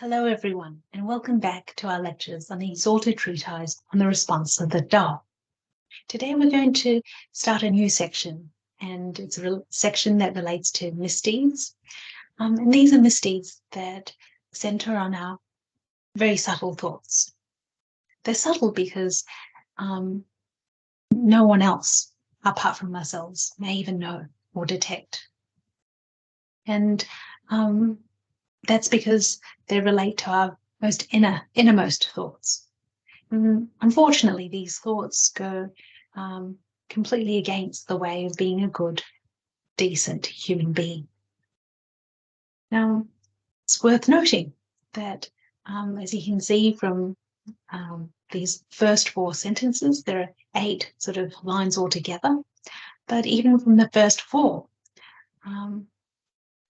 Hello everyone, and welcome back to our lectures on the Exalted Treatise on the Response of the Tao. Today we're going to start a new section, and it's a section that relates to misdeeds. And these are misdeeds that center on our very subtle thoughts. They're subtle because no one else, apart from ourselves, may even know or detect. And that's because they relate to our most innermost thoughts. Unfortunately, these thoughts go completely against the way of being a good, decent human being. Now, it's worth noting that, as you can see from these first 4 sentences, there are 8 sort of lines altogether, but even from the first 4,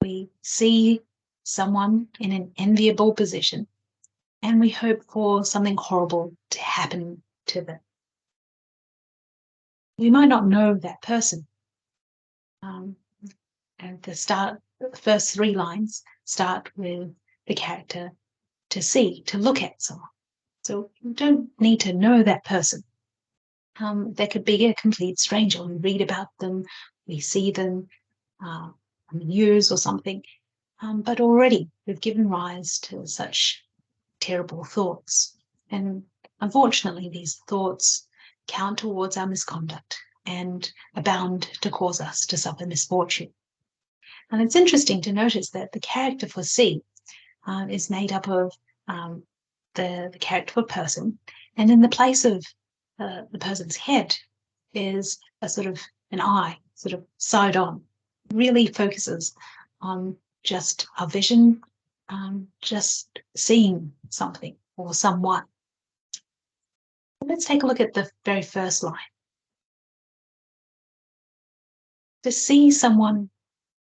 we see someone in an enviable position and we hope for something horrible to happen to them. We might not know that person. And the first 3 lines start with the character to see, to look at someone. So you don't need to know that person. They could be a complete stranger. We read about them, we see them on the news or something, but already we've given rise to such terrible thoughts. And unfortunately, these thoughts count towards our misconduct and are bound to cause us to suffer misfortune. And it's interesting to notice that the character for C is made up of the character for person, and in the place of the person's head is a sort of an eye, sort of side on. It really focuses on just our vision, just seeing something or someone. Let's take a look at the very first line. To see someone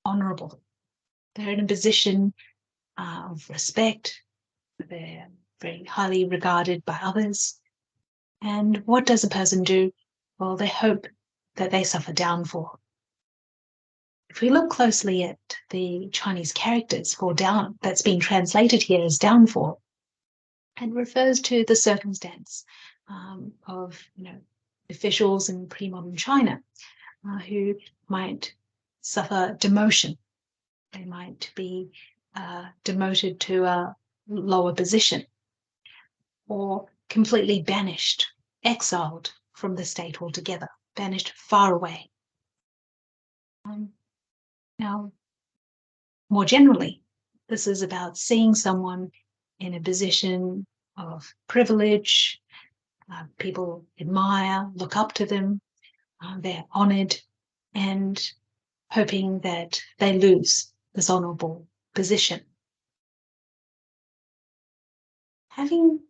honorable, they're in a position of respect, they're very highly regarded by others. And what does a person do? Well, they hope that they suffer downfall. If we look closely at the Chinese characters for down, that's been translated here as downfall, and refers to the circumstance of officials in pre-modern China who might suffer demotion. They might be demoted to a lower position or completely banished, exiled from the state altogether, banished far away. Now, more generally, this is about seeing someone in a position of privilege. People admire, look up to them, they're honoured, and hoping that they lose this honourable position. Having,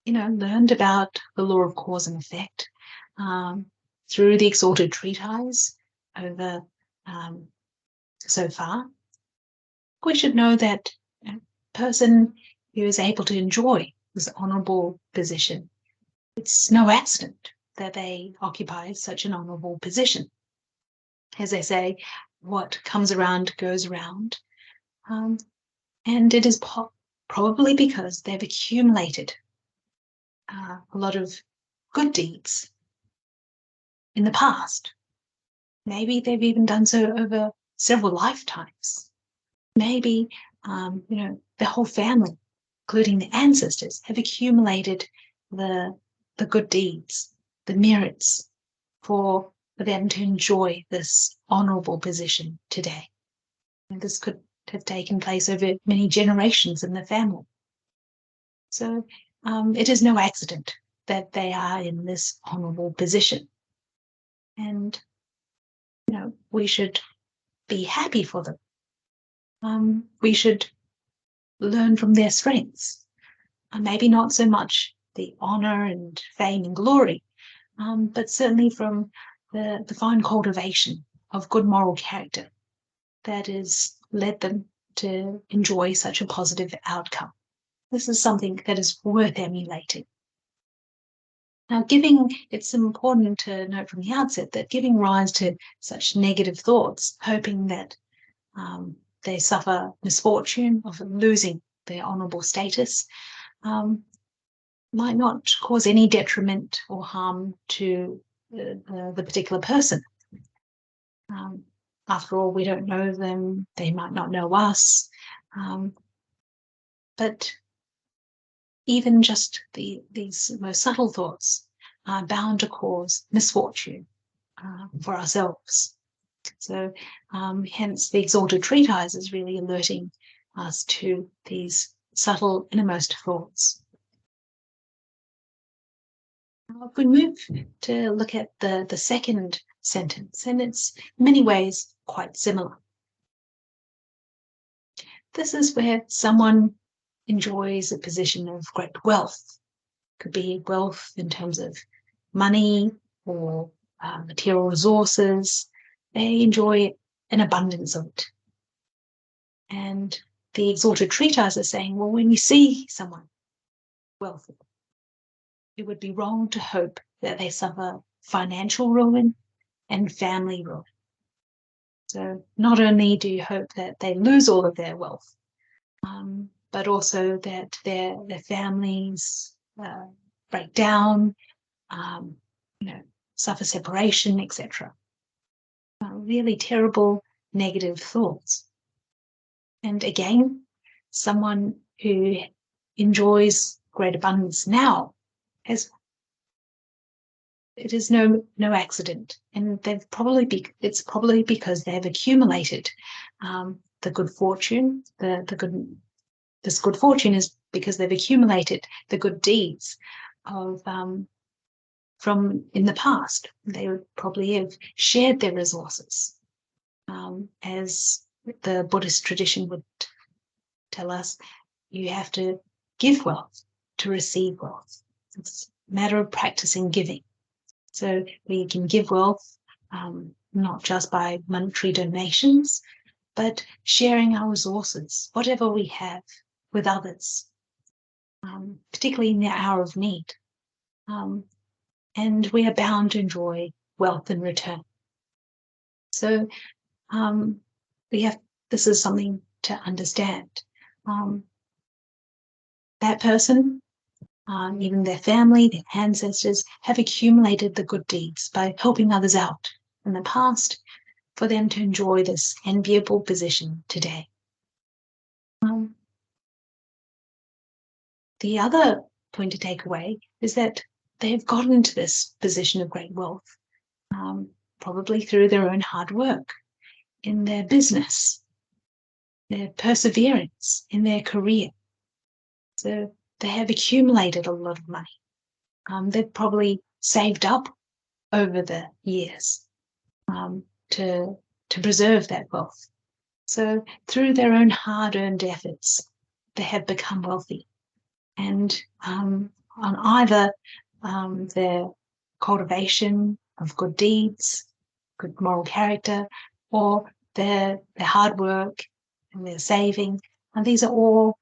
learned about the law of cause and effect through the Exalted Treatise over so far, we should know that a person who is able to enjoy this honourable position, it's no accident that they occupy such an honourable position. As they say, what comes around goes around. And it is probably because they've accumulated a lot of good deeds in the past. Maybe they've even done so over several lifetimes. Maybe, the whole family, including the ancestors, have accumulated the good deeds, the merits for them to enjoy this honourable position today. And this could have taken place over many generations in the family. So it is no accident that they are in this honourable position. And, we should be happy for them. We should learn from their strengths. Maybe not so much the honour and fame and glory, but certainly from the fine cultivation of good moral character that has led them to enjoy such a positive outcome. This is something that is worth emulating. Now, it's important to note from the outset that giving rise to such negative thoughts, hoping that they suffer misfortune of losing their honourable status, might not cause any detriment or harm to the particular person. After all, we don't know them, they might not know us, but even just these most subtle thoughts are bound to cause misfortune for ourselves. So hence the Exalted Treatise is really alerting us to these subtle innermost thoughts. If we move to look at the second sentence, and it's in many ways quite similar. This is where someone enjoys a position of great wealth. It could be wealth in terms of money or material resources. They enjoy an abundance of it. And the Exalted Treatise is saying, well, when you see someone wealthy, it would be wrong to hope that they suffer financial ruin and family ruin. So not only do you hope that they lose all of their wealth, but also that their families break down, suffer separation, etc. Really terrible negative thoughts. And again, someone who enjoys great abundance now it is no accident, and it's probably because they've accumulated the good fortune. This good fortune is because they've accumulated the good deeds of from in the past. They would probably have shared their resources, as the Buddhist tradition would tell us. You have to give wealth to receive wealth. It's a matter of practicing giving. So we can give wealth not just by monetary donations, but sharing our resources, whatever we have, with others, particularly in the hour of need. And we are bound to enjoy wealth in return. So this is something to understand. That person, even their family, their ancestors, have accumulated the good deeds by helping others out in the past for them to enjoy this enviable position today. The other point to take away is that they have gotten into this position of great wealth, probably through their own hard work in their business, their perseverance in their career. So they have accumulated a lot of money. They've probably saved up over the years to preserve that wealth. So through their own hard-earned efforts, they have become wealthy. And on either their cultivation of good deeds, good moral character, or their hard work and their saving, and these are all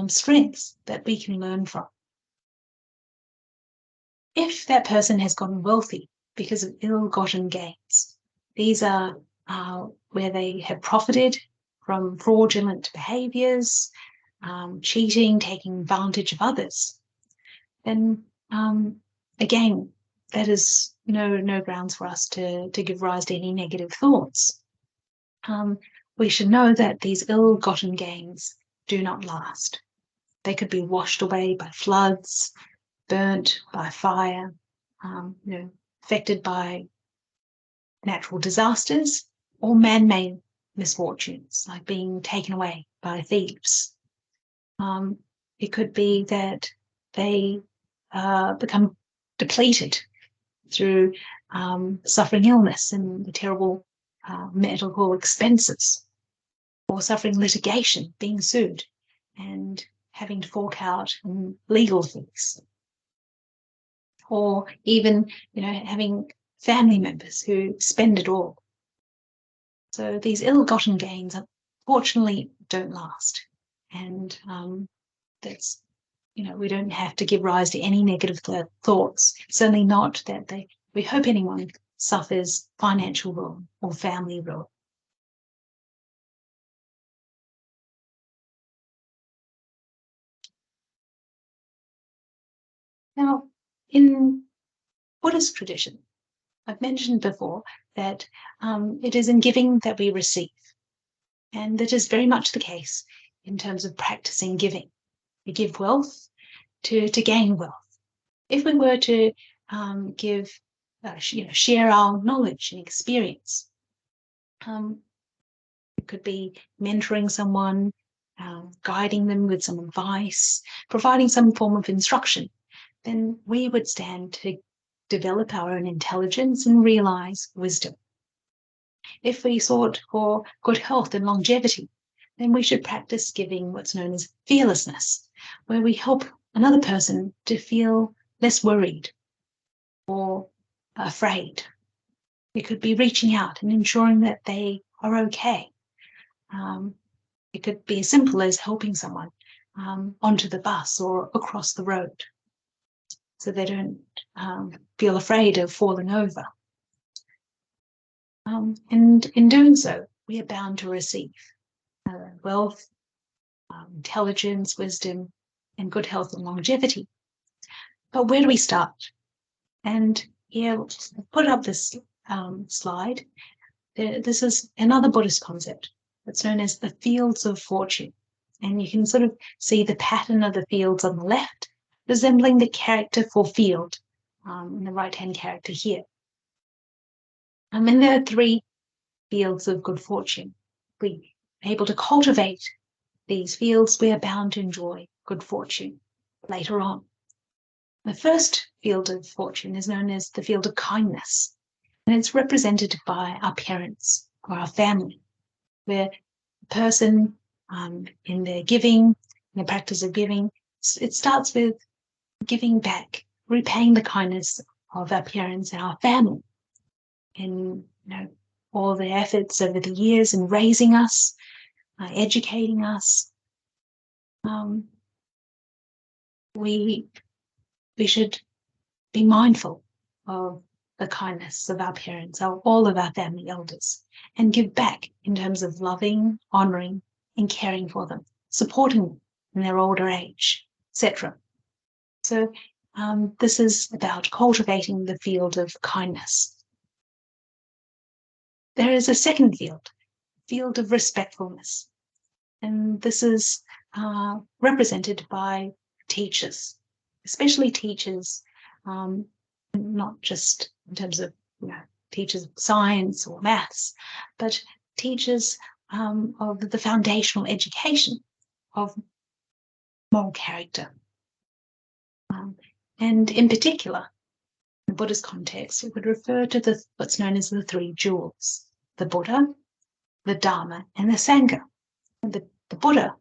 strengths that we can learn from. If that person has gotten wealthy because of ill-gotten gains, these are where they have profited from fraudulent behaviours, cheating, taking advantage of others, then again, that is no grounds for us to give rise to any negative thoughts. We should know that these ill-gotten gains do not last. They could be washed away by floods, burnt by fire, affected by natural disasters or man-made misfortunes, like being taken away by thieves. It could be that they become depleted through suffering illness and the terrible medical expenses, or suffering litigation, being sued and having to fork out in legal fees, or even having family members who spend it all. So these ill-gotten gains unfortunately don't last, and that's we don't have to give rise to any negative thoughts. Certainly not that we hope anyone suffers financial ruin or family ruin. Now, in Buddhist tradition, I've mentioned before that it is in giving that we receive. And that is very much the case in terms of practicing giving. We give wealth to gain wealth. If we were to share our knowledge and experience, it could be mentoring someone, guiding them with some advice, providing some form of instruction, then we would stand to develop our own intelligence and realize wisdom. If we sought for good health and longevity, then we should practice giving what's known as fearlessness, where we help another person to feel less worried or afraid. It could be reaching out and ensuring that they are okay. It could be as simple as helping someone onto the bus or across the road so they don't feel afraid of falling over. And in doing so, we are bound to receive wealth, intelligence, wisdom, and good health and longevity. But where do we start? And here, I'll put up this slide. This is another Buddhist concept that's known as the fields of fortune. And you can sort of see the pattern of the fields on the left, resembling the character for field in the right-hand character here. And there are 3 fields of good fortune. If we are able to cultivate these fields, we are bound to enjoy good fortune later on. The first field of fortune is known as the field of kindness, and it's represented by our parents or our family, where a person in their giving, in the practice of giving, it starts with giving back, repaying the kindness of our parents and our family, and all their efforts over the years in raising us, educating us. We should be mindful of the kindness of our parents, all of our family elders, and give back in terms of loving, honouring, and caring for them, supporting them in their older age, etc. So this is about cultivating the field of kindness. There is a second field of respectfulness, and this is represented by teachers, especially teachers, not just in terms of teachers of science or maths, but teachers of the foundational education of moral character. And in particular, in the Buddhist context, it would refer to what's known as the 3 jewels: the Buddha, the Dharma, and the Sangha. And the Buddha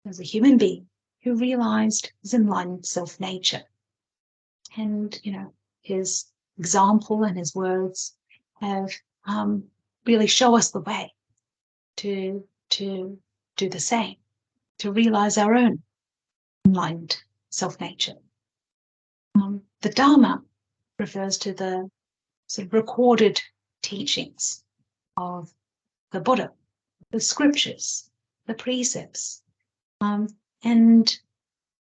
was a human being who realized his enlightened self-nature. And, his example and his words have really show us the way to do the same, to realize our own enlightened self-nature. The Dharma refers to the sort of recorded teachings of the Buddha, the scriptures, the precepts, and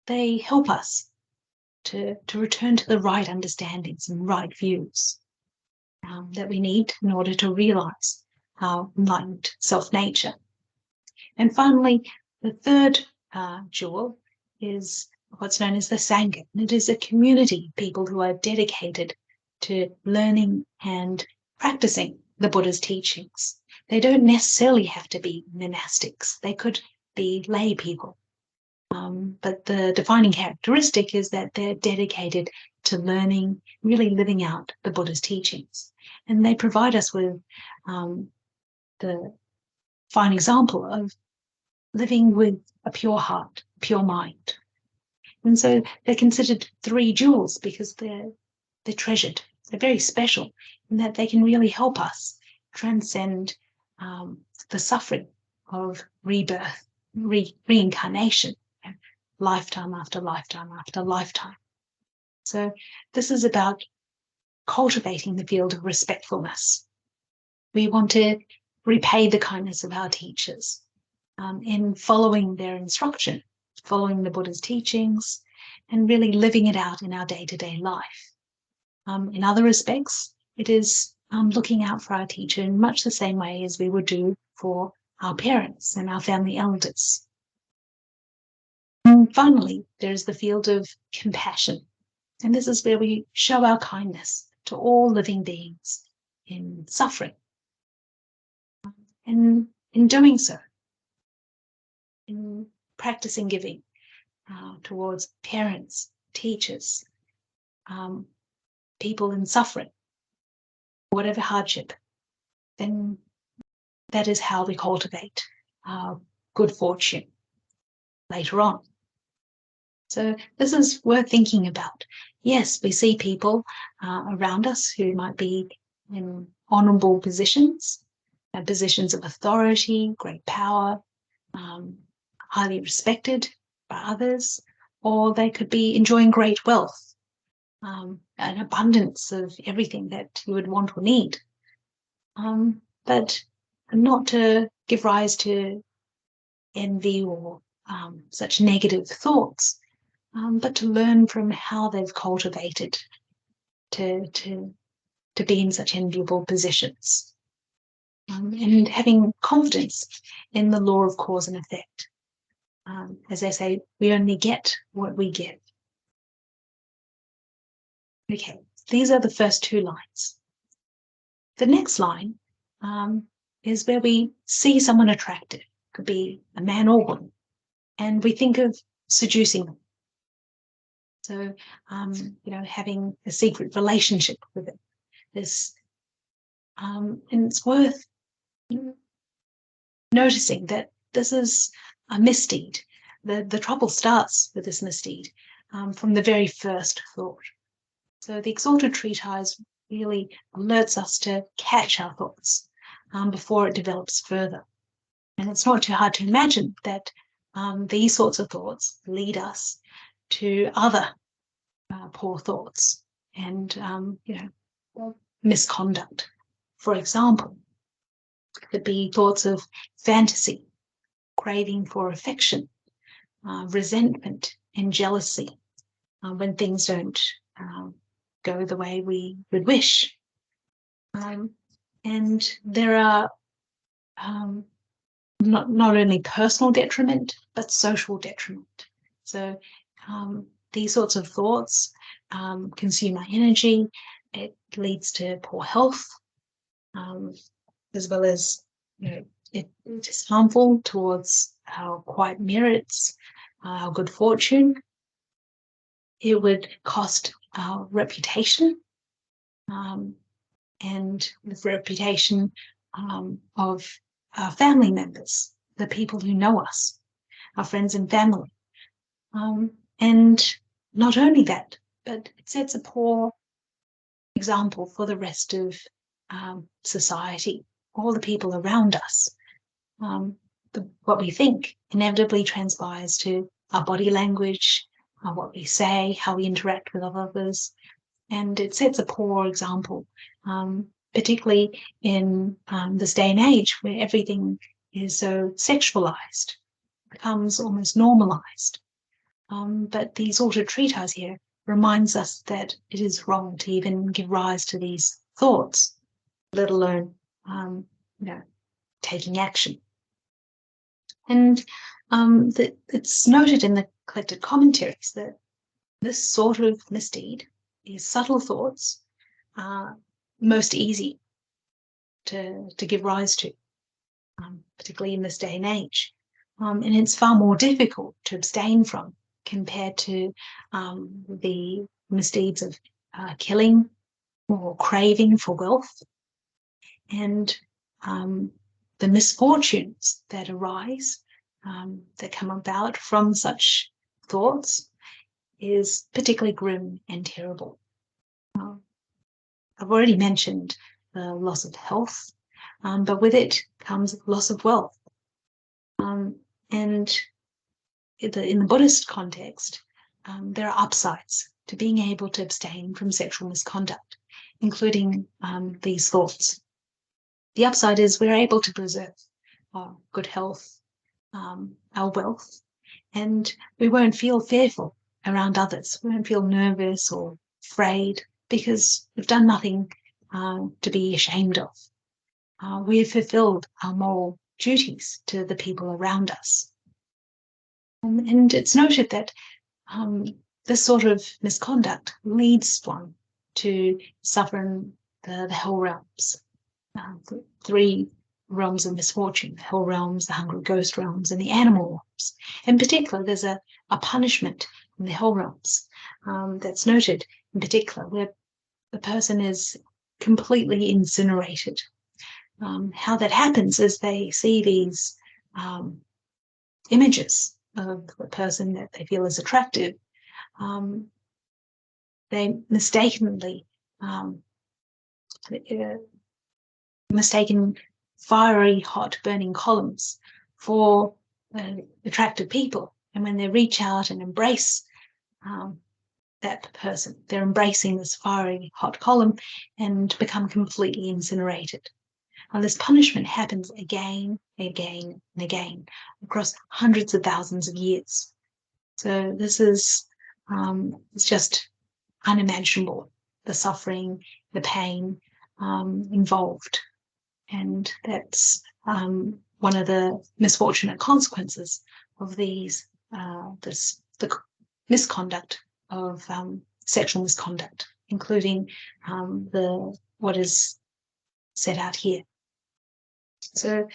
they help us to return to the right understandings and right views that we need in order to realize our enlightened self-nature. And finally, the third jewel is what's known as the Sangha. And it is a community of people who are dedicated to learning and practicing the Buddha's teachings. They don't necessarily have to be monastics. They could be lay people. But the defining characteristic is that they're dedicated to learning, really living out the Buddha's teachings. And they provide us with the fine example of living with a pure heart, pure mind. And so they're considered 3 jewels because they're treasured. They're very special in that they can really help us transcend the suffering of rebirth, reincarnation, lifetime after lifetime after lifetime. So this is about cultivating the field of respectfulness. We want to repay the kindness of our teachers in following their instruction, following the Buddha's teachings, and really living it out in our day-to-day life. In other respects, it is looking out for our teacher in much the same way as we would do for our parents and our family elders. And finally, there's the field of compassion. And this is where we show our kindness to all living beings in suffering. And in doing so, in practicing giving towards parents, teachers, people in suffering, whatever hardship, then that is how we cultivate good fortune later on. So this is worth thinking about. Yes, we see people around us who might be in honourable positions, positions of authority, great power, highly respected by others, or they could be enjoying great wealth, an abundance of everything that you would want or need. But not to give rise to envy or such negative thoughts, but to learn from how they've cultivated to be in such enviable positions. And having confidence in the law of cause and effect. As they say, we only get what we give. Okay, these are the first two lines. The next line is where we see someone attractive, could be a man or woman, and we think of seducing them. So, having a secret relationship with them. This, and it's worth noticing that this is a misdeed. The trouble starts with this misdeed from the very first thought. So the Exalted Treatise really alerts us to catch our thoughts before it develops further. And it's not too hard to imagine that these sorts of thoughts lead us to other poor thoughts and, misconduct. For example, it could be thoughts of fantasy, craving for affection, resentment and jealousy when things don't go the way we would wish. And there are not only personal detriment, but social detriment. So these sorts of thoughts consume our energy. It leads to poor health, as well as, it is harmful towards our quiet merits, our good fortune. It would cost our reputation, and the reputation of our family members, the people who know us, our friends and family. And not only that, but it sets a poor example for the rest of society, all the people around us. What we think inevitably transpires to our body language, what we say, how we interact with others, and it sets a poor example, particularly in this day and age where everything is so sexualized, becomes almost normalized. But the Exalted Treatise here reminds us that it is wrong to even give rise to these thoughts, let alone taking action. And it's noted in the collected commentaries that this sort of misdeed, these subtle thoughts, are most easy to give rise to, particularly in this day and age. And it's far more difficult to abstain from compared to the misdeeds of killing or craving for wealth, and the misfortunes that arise, that come about from such thoughts, is particularly grim and terrible. I've already mentioned the loss of health, but with it comes loss of wealth. And in the Buddhist context, there are upsides to being able to abstain from sexual misconduct, including these thoughts. The upside is we're able to preserve our good health, our wealth, and we won't feel fearful around others. We don't feel nervous or afraid because we've done nothing to be ashamed of. We have fulfilled our moral duties to the people around us. And it's noted that this sort of misconduct leads one to suffer in the hell realms, the three realms of misfortune: the hell realms, the hungry ghost realms, and the animal realms. In particular, there's a punishment in the hell realms that's noted in particular, where the person is completely incinerated. How that happens is they see these images of the person that they feel is attractive. They mistakenly mistaken fiery, hot, burning columns for attractive people. And when they reach out and embrace that person, they're embracing this fiery, hot column and become completely incinerated. Now, this punishment happens again, again, and again across hundreds of thousands of years. So this is it's just unimaginable, the suffering, the pain involved. And that's one of the misfortunate consequences of the misconduct of sexual misconduct, including what is set out here. So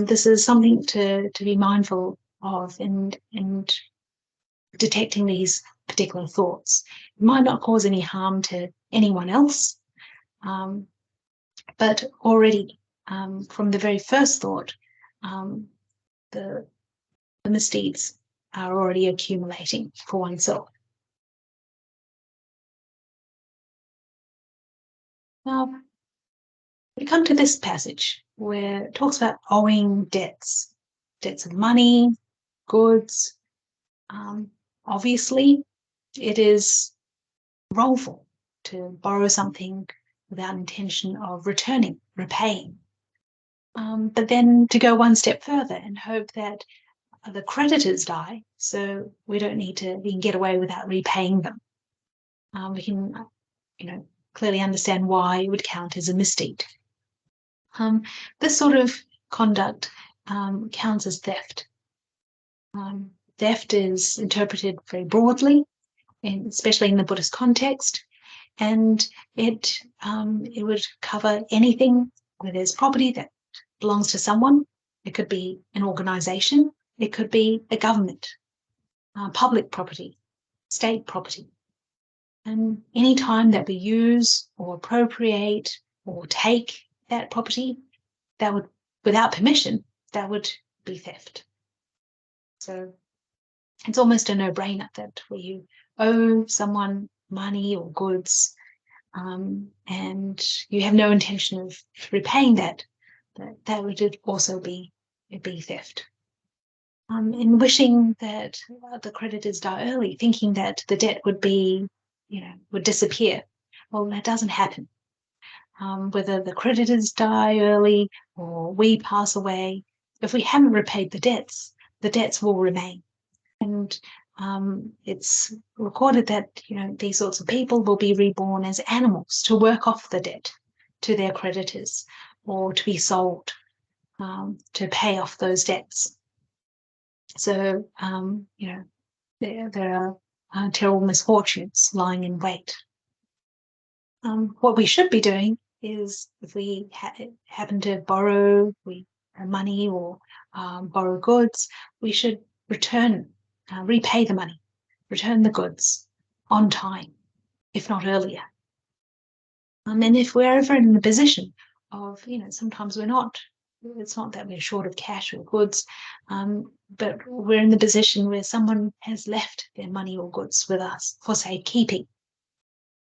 this is something to be mindful of and detecting these particular thoughts. It might not cause any harm to anyone else, but already from the very first thought, the misdeeds are already accumulating for oneself. Now, we come to this passage where it talks about owing debts of money, goods. Obviously, it is wrongful to borrow something without intention of repaying. But then to go one step further and hope that the creditors die, so we don't need to get away without repaying them. We can, clearly understand why it would count as a misdeed. This sort of conduct counts as theft. Theft is interpreted very broadly, especially in the Buddhist context, and it would cover anything where there's property that belongs to someone. It could be an organization, it could be a government, public property, state property. And any time that we use or appropriate or take that property, that would, without permission, that would be theft. So it's almost a no-brainer that where you owe someone money or goods, and you have no intention of repaying that would also be theft. In wishing that the creditors die early, thinking that the debt would disappear. Well, that doesn't happen. Whether the creditors die early or we pass away, if we haven't repaid the debts will remain. And it's recorded that these sorts of people will be reborn as animals to work off the debt to their creditors or to be sold to pay off those debts. So there are terrible misfortunes lying in wait. What we should be doing is, if we happen to borrow money or borrow goods, we should repay the money, return the goods on time, if not earlier. And if we're ever in the position of, sometimes it's not that we're short of cash or goods, but we're in the position where someone has left their money or goods with us for safekeeping.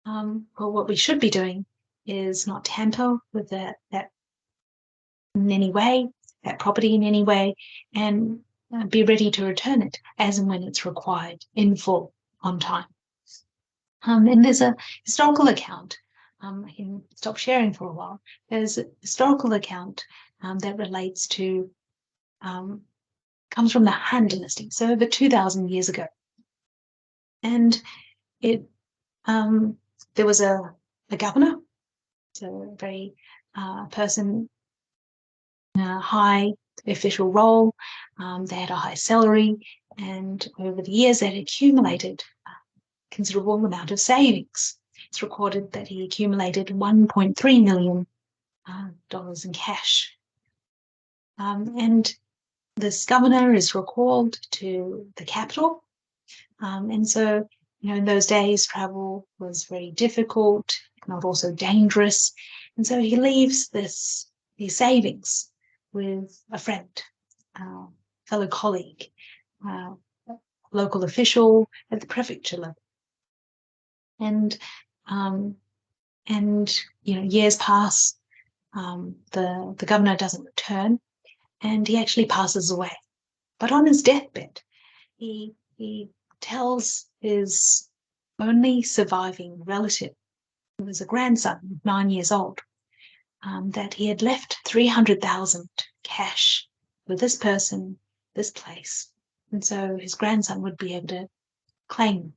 Well, what we should be doing is not tamper with that in any way, that property in any way, and be ready to return it as and when it's required, in full, on time. And there's a historical account. I can stop sharing for a while. There's a historical account that relates to, comes from the Han Dynasty, so over 2,000 years ago. And there was a governor, so a very person in a high official role. They had a high salary, and over the years they had accumulated a considerable amount of savings. It's recorded that he accumulated $1.3 million in cash. And this governor is recalled to the capital. And so, in those days, travel was very difficult, not also dangerous. And so he leaves these savings with a friend, fellow colleague, local official at the prefecture level. And years pass. The governor doesn't return, and he actually passes away. But on his deathbed, he tells his only surviving relative, who was a grandson, 9 years old, that he had left 300,000 cash for this person, this place. And so his grandson would be able to claim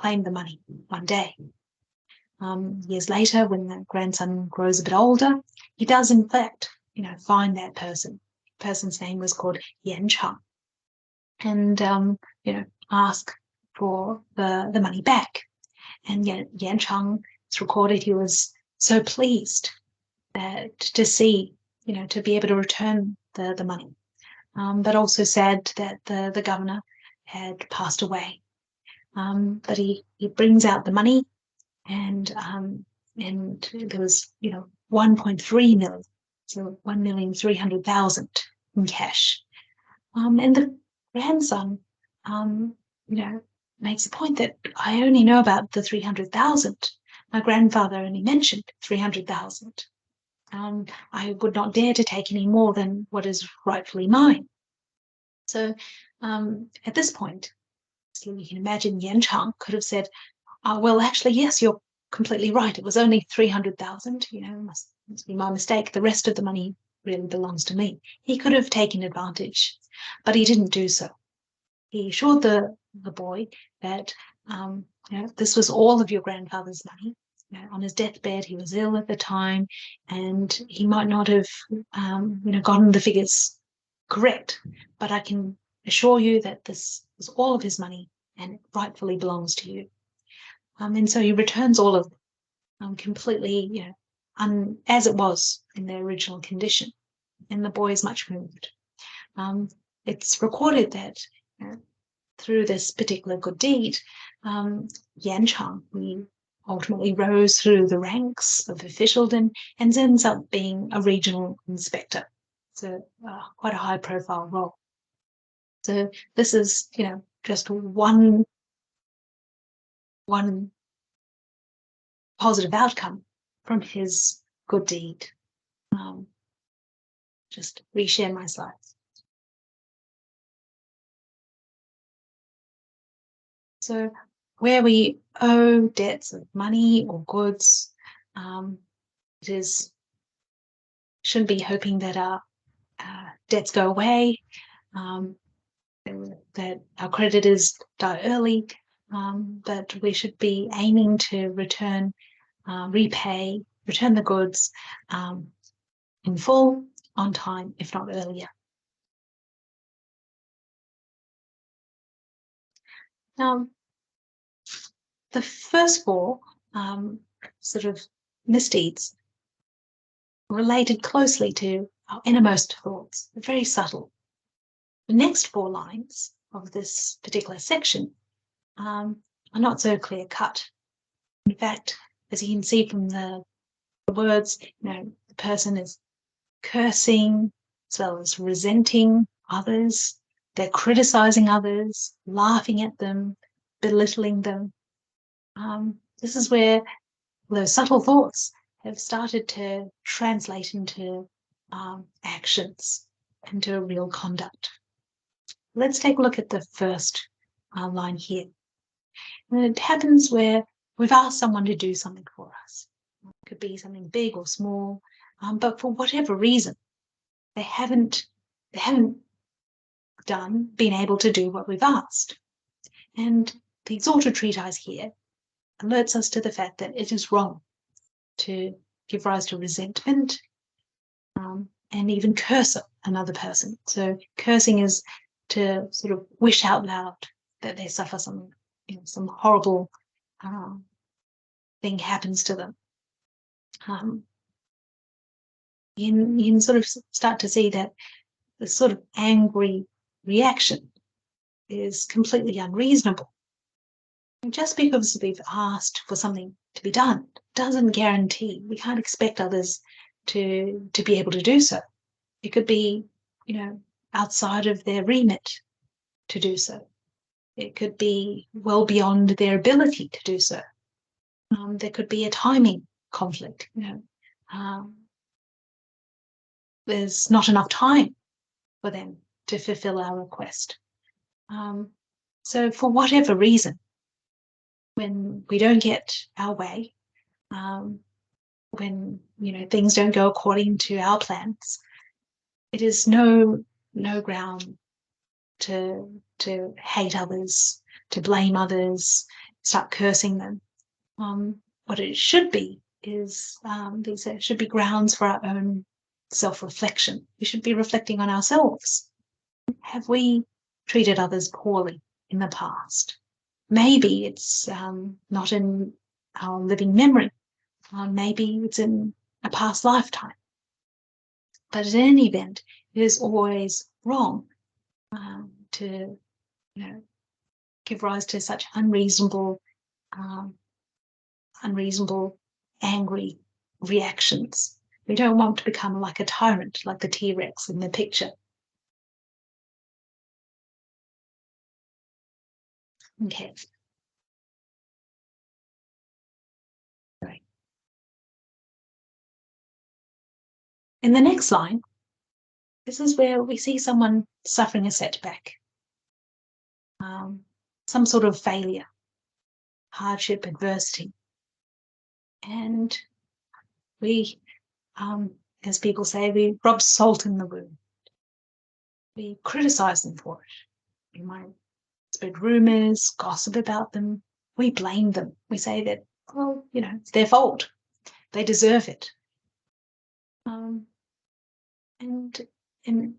the money one day. Years later, when the grandson grows a bit older, he does in fact, find that person. The person's name was called Yan Chang, and ask for the money back. And Yan Chang, it's recorded, he was so pleased that to see, to be able to return the money, but also sad that the governor had passed away. But he brings out the money, and there was 1.3 million, so 1,300,000 in cash. And the grandson, makes a point that I only know about the 300,000. My grandfather only mentioned 300,000. I would not dare to take any more than what is rightfully mine. So at this point, you can imagine Yan Chang could have said, well, actually, yes, you're completely right. It was only 300,000, must be my mistake. The rest of the money really belongs to me. He could have taken advantage, but he didn't do so. He assured the boy that this was all of your grandfather's money. On his deathbed, he was ill at the time, and he might not have gotten the figures correct, but I can assure you that this was all of his money and it rightfully belongs to you. And so he returns all of them completely, as it was in their original condition. And the boy is much moved. It's recorded that through this particular good deed, Yan Chang, he ultimately rose through the ranks of officialdom and ends up being a regional inspector. So quite a high-profile role. So this is, just one positive outcome from his good deed. Just reshare my slides. So where we owe debts of money or goods, shouldn't be hoping that our debts go away, that our creditors die early, but we should be aiming to return the goods in full, on time, if not earlier. Now, the first four sort of misdeeds related closely to our innermost thoughts. They're very subtle. The next 4 lines of this particular section are not so clear-cut. In fact, as you can see from the words, the person is cursing as well as resenting others. They're criticizing others, laughing at them, belittling them. This is where those subtle thoughts have started to translate into actions, into real conduct. Let's take a look at the first line here. And it happens where we've asked someone to do something for us. It could be something big or small, but for whatever reason, they haven't been able to do what we've asked. And the Exalted Treatise here alerts us to the fact that it is wrong to give rise to resentment and even curse another person. So cursing is to sort of wish out loud that they suffer some horrible thing happens to them. You can sort of start to see that the sort of angry reaction is completely unreasonable. And just because we've asked for something to be done doesn't guarantee, we can't expect others to be able to do so. It could be, outside of their remit to do so. It could be well beyond their ability to do so. There could be a timing conflict. There's not enough time for them to fulfill our request. So for whatever reason, when we don't get our way, when things don't go according to our plans, it is no ground to hate others, to blame others, start cursing them. What it should be is these should be grounds for our own self-reflection. We should be reflecting on ourselves. Have we treated others poorly in the past? Maybe it's not in our living memory. Maybe it's in a past lifetime. But in any event, it is always wrong to give rise to such unreasonable, angry reactions. We don't want to become like a tyrant, like the T-Rex in the picture. Okay. Right. In the next line, this is where we see someone suffering a setback, some sort of failure, hardship, adversity. And we, as people say, we rub salt in the wound. We criticize them for it. We might spread rumors, gossip about them. We blame them. We say that, well, it's their fault. They deserve it. And in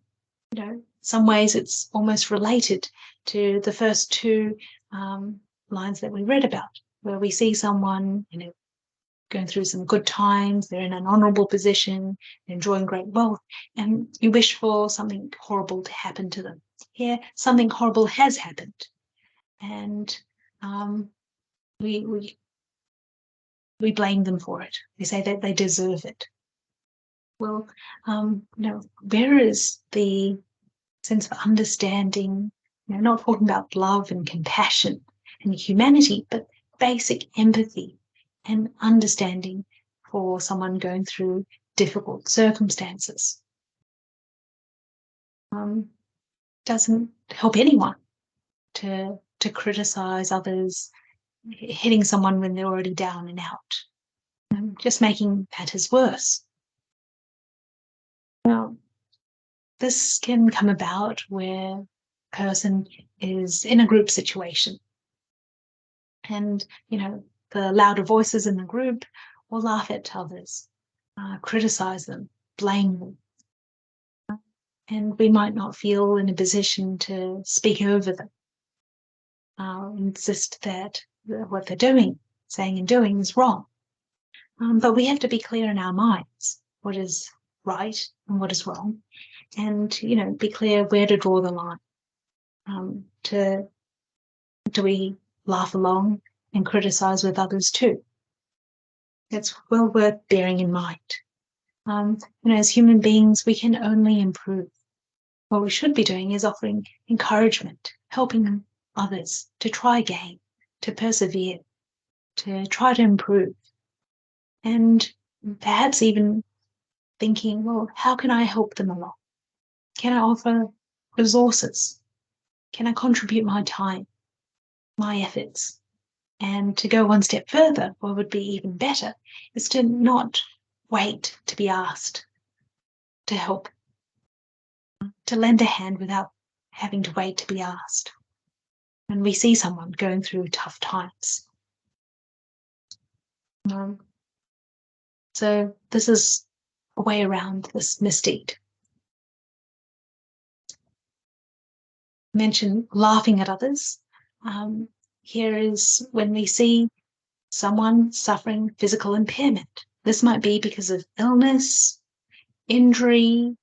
some ways it's almost related to the first two lines that we read about, where we see someone, going through some good times, they're in an honorable position, enjoying great wealth, and you wish for something horrible to happen to them. Here, something horrible has happened, and we blame them for it. We say that they deserve it. Well, where is the sense of understanding? Not talking about love and compassion and humanity, but basic empathy and understanding for someone going through difficult circumstances. Doesn't help anyone to criticize others, hitting someone when they're already down and out, just making matters worse. Now, this can come about where a person is in a group situation, and the louder voices in the group will laugh at others, criticize them, blame them, and we might not feel in a position to speak over them, insist that what they're doing, saying and doing is wrong. But we have to be clear in our minds what is right and what is wrong, and be clear where to draw the line. Do we laugh along and criticize with others too? It's well worth bearing in mind. As human beings, we can only improve. What we should be doing is offering encouragement, helping others to try again, to persevere, to try to improve, and perhaps even thinking, well, how can I help them along? Can I offer resources? Can I contribute my time, my efforts? And to go one step further, what would be even better is to not wait to be asked to help, to lend a hand without having to wait to be asked. when we see someone going through tough times. So this is a way around this misdeed. Mention laughing at others. Here is when we see someone suffering physical impairment. This might be because of illness, injury,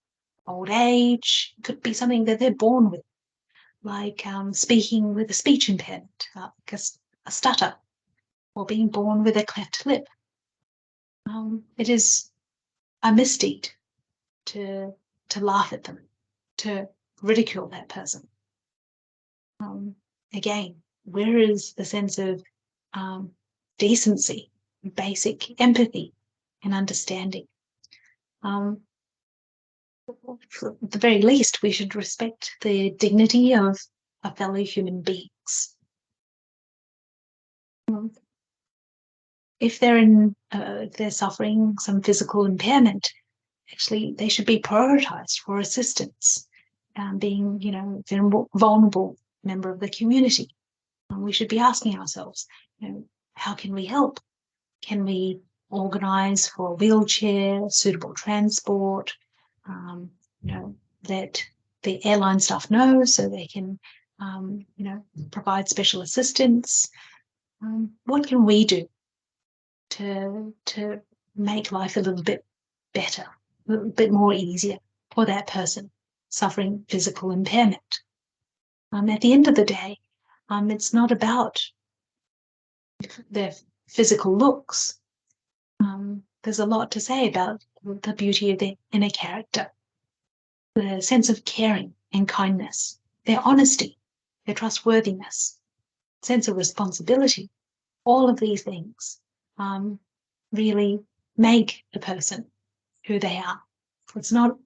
old age. It could be something that they're born with, like speaking with a speech impairment, like a stutter, or being born with a cleft lip. It is a misdeed to laugh at them, to ridicule that person. Again, where is the sense of decency, basic empathy, and understanding? At the very least, we should respect the dignity of fellow human beings. If they're suffering some physical impairment, actually they should be prioritized for assistance, being, a vulnerable member of the community. We should be asking ourselves, how can we help? Can we organize for a wheelchair, suitable transport, let the airline staff know so they can, provide special assistance? What can we do to make life a little bit better, a little bit more easier for that person suffering physical impairment? At the end of the day, it's not about their physical looks. There's a lot to say about the beauty of their inner character, the sense of caring and kindness, their honesty, their trustworthiness, sense of responsibility. All of these things really make a person who they are. It's not,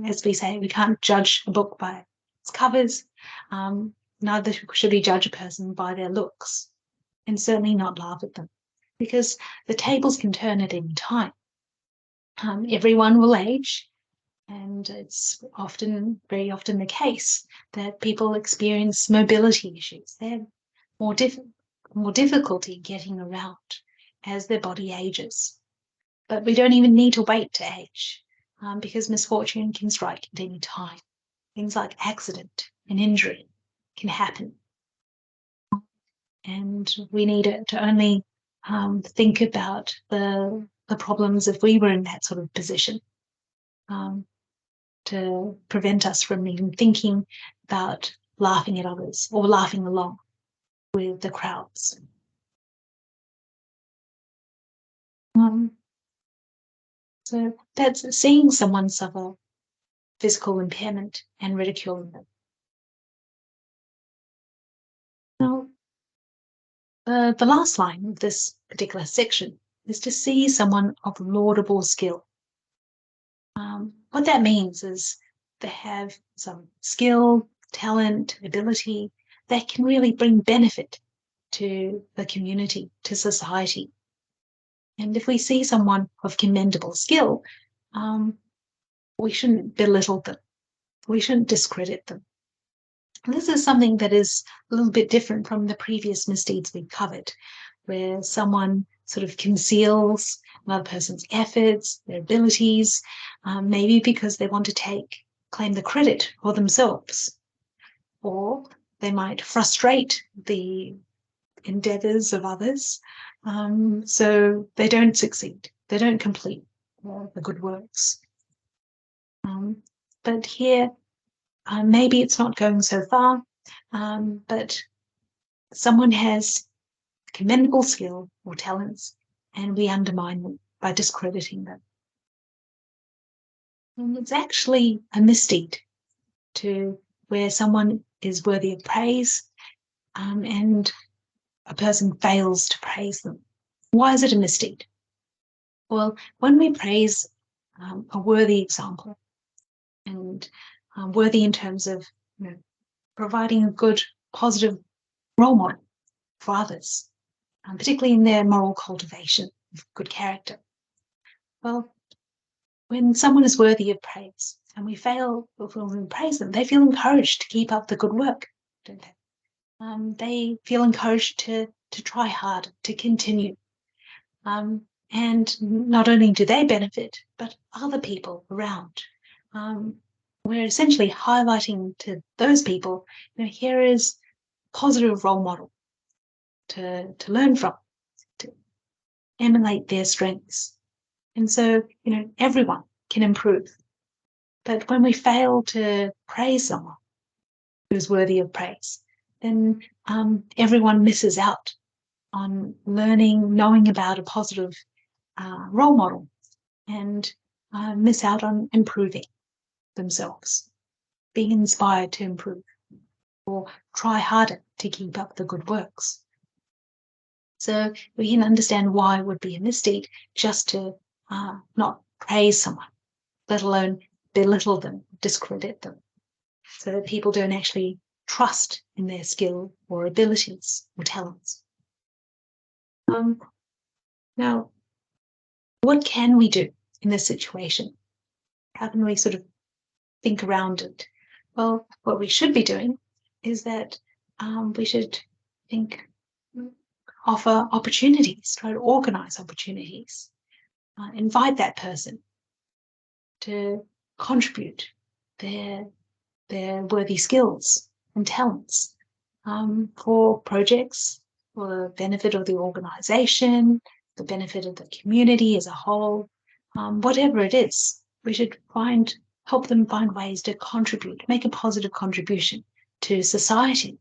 as we say, we can't judge a book by its covers. Neither should we judge a person by their looks, and certainly not laugh at them, because the tables can turn at any time. Everyone will age, and it's very often the case that people experience mobility issues. They're more difficulty getting around as their body ages. But we don't even need to wait to age, because misfortune can strike at any time. Things like accident and injury can happen. And we need to only think about the problems if we were in that sort of position, to prevent us from even thinking about laughing at others or laughing along with the crowds. So that's seeing someone suffer physical impairment and ridiculing them. Now, the last line of this particular section is to see someone of laudable skill. What that means is they have some skill, talent, ability that can really bring benefit to the community, to society. And if we see someone of commendable skill, we shouldn't belittle them. We shouldn't discredit them. And this is something that is a little bit different from the previous misdeeds we've covered, where someone sort of conceals another person's efforts, their abilities, maybe because they want to claim the credit for themselves, or they might frustrate the endeavors of others, so they don't succeed, they don't complete the good works. But here, maybe it's not going so far, but someone has commendable skill or talents, and we undermine them by discrediting them. And it's actually a misdeed where someone is worthy of praise, and a person fails to praise them. Why is it a misdeed? Well, when we praise a worthy example, and worthy in terms of providing a good, positive role model for others, particularly in their moral cultivation of good character. Well, when someone is worthy of praise and we fail to praise them, they feel encouraged to keep up the good work, don't they? they feel encouraged to try hard, to continue. And not only do they benefit, but other people around. We're essentially highlighting to those people, here is a positive role model to learn from, to emulate their strengths. And so, everyone can improve. But when we fail to praise someone who's worthy of praise, then everyone misses out on learning, knowing about a positive role model, and miss out on improving themselves, being inspired to improve or try harder to keep up the good works. So we can understand why it would be a misdeed just to not praise someone, let alone belittle them, discredit them, so that people don't actually trust in their skill or abilities or talents. Now, what can we do in this situation? How can we sort of think around it? Well, what we should be doing is that we should offer opportunities, try to organize opportunities, invite that person to contribute their worthy skills and talents for projects, for the benefit of the organization, the benefit of the community as a whole, whatever it is. We should help them find ways to contribute, make a positive contribution to society.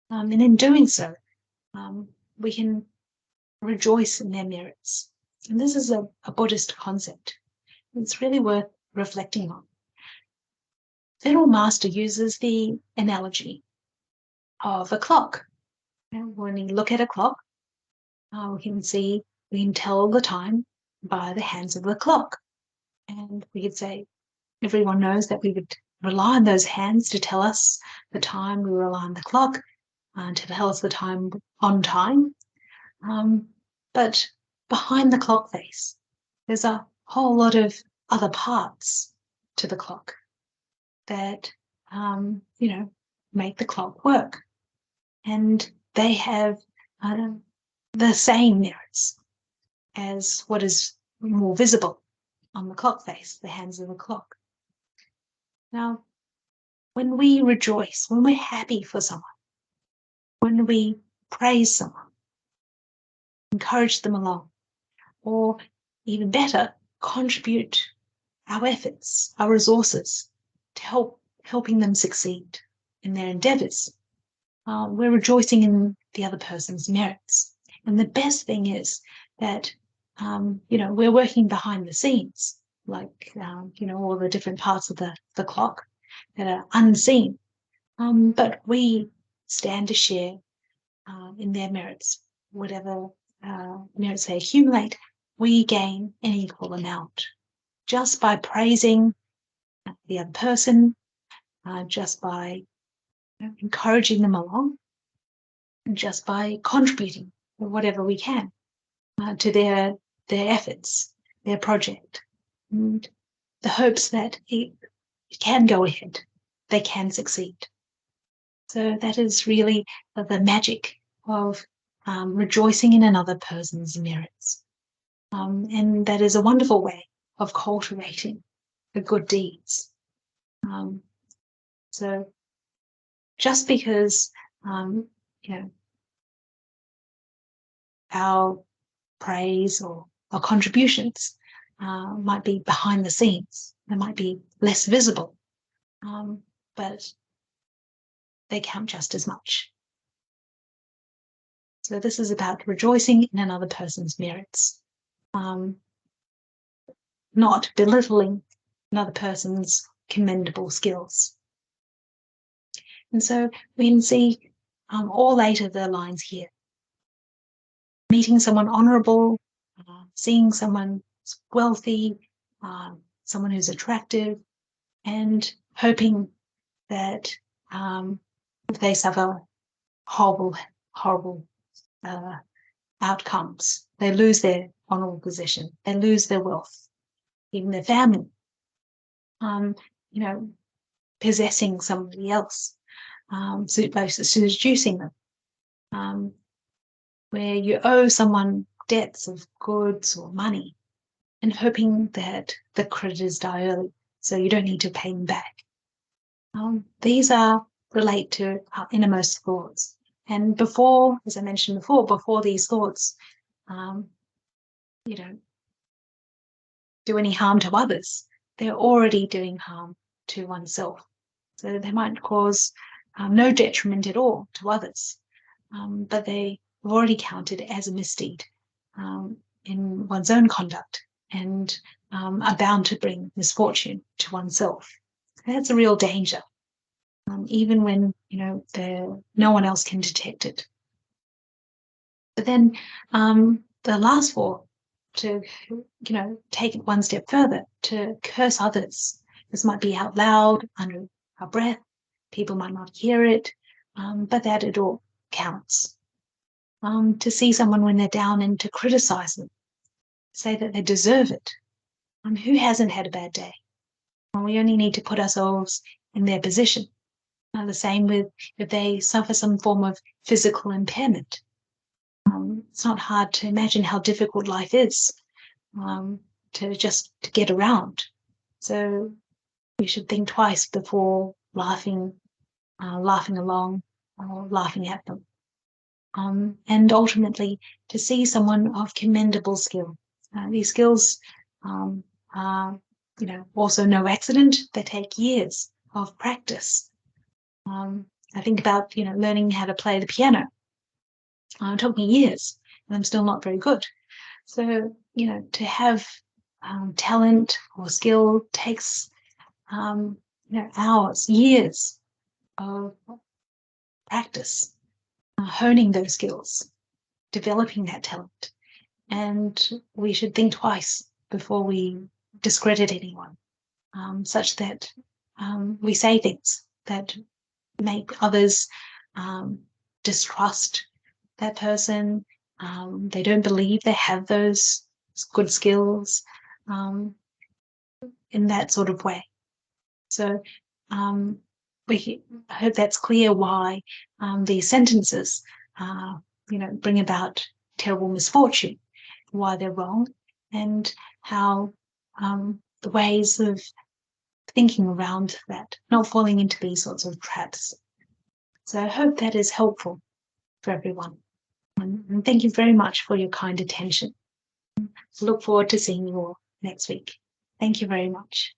And in doing so, we can rejoice in their merits. And this is a Buddhist concept. It's really worth reflecting on. Venerable Master uses the analogy of a clock. When we look at a clock, we can tell the time by the hands of the clock. And we could say, everyone knows that we would rely on those hands to tell us the time. We rely on the clock to tell us the time on time. But behind the clock face, there's a whole lot of other parts to the clock that, make the clock work. And they have the same merits as what is more visible on the clock face, the hands of the clock. Now, when we rejoice, when we're happy for someone, when we praise someone, encourage them along, or even better, contribute our efforts, our resources to helping them succeed in their endeavors, we're rejoicing in the other person's merits. And the best thing is that, we're working behind the scenes, like, all the different parts of the clock that are unseen. But we stand to share in their merits. Whatever merits they accumulate, we gain an equal amount just by praising the other person, just by encouraging them along, and just by contributing whatever we can to their efforts, their project, and the hopes that it can go ahead, they can succeed. So that is really the magic of rejoicing in another person's merits. And that is a wonderful way of cultivating the good deeds. So just because, our praise or our contributions might be behind the scenes, they might be less visible, but they count just as much. So this is about rejoicing in another person's merits, not belittling another person's commendable skills. And so we can see all 8 of the lines here. Meeting someone honourable, seeing someone wealthy, someone who's attractive, and hoping that if they suffer horrible outcomes, they lose their honourable position, they lose their wealth, even their family, possessing somebody else, by seducing them, where you owe someone debts of goods or money and hoping that the creditors die early so you don't need to pay them back. These relate to our innermost thoughts. And before, as I mentioned before these thoughts, do any harm to others, they're already doing harm to oneself. So they might cause no detriment at all to others, but they have already counted as a misdeed in one's own conduct and are bound to bring misfortune to oneself. And that's a real danger, even when no one else can detect it. But then the last four, to take it one step further, to curse others. This might be out loud, under our breath. People might not hear it, but that it all counts. To see someone when they're down and to criticize them, say that they deserve it. Who hasn't had a bad day? We only need to put ourselves in their position. The same with if they suffer some form of physical impairment. It's not hard to imagine how difficult life is to get around. So we should think twice before laughing along or laughing at them. And ultimately, to see someone of commendable skill. These skills are, also no accident. They take years of practice. I think about, learning how to play the piano. It took me years, and I'm still not very good. So, to have talent or skill takes, hours, years of practice, honing those skills, developing that talent. And we should think twice before we discredit anyone, such that we say things that make others distrust that person. They don't believe they have those good skills in that sort of way. So I hope that's clear why these sentences, bring about terrible misfortune, why they're wrong, and how the ways of thinking around that, not falling into these sorts of traps. So I hope that is helpful for everyone. And thank you very much for your kind attention. Look forward to seeing you all next week. Thank you very much.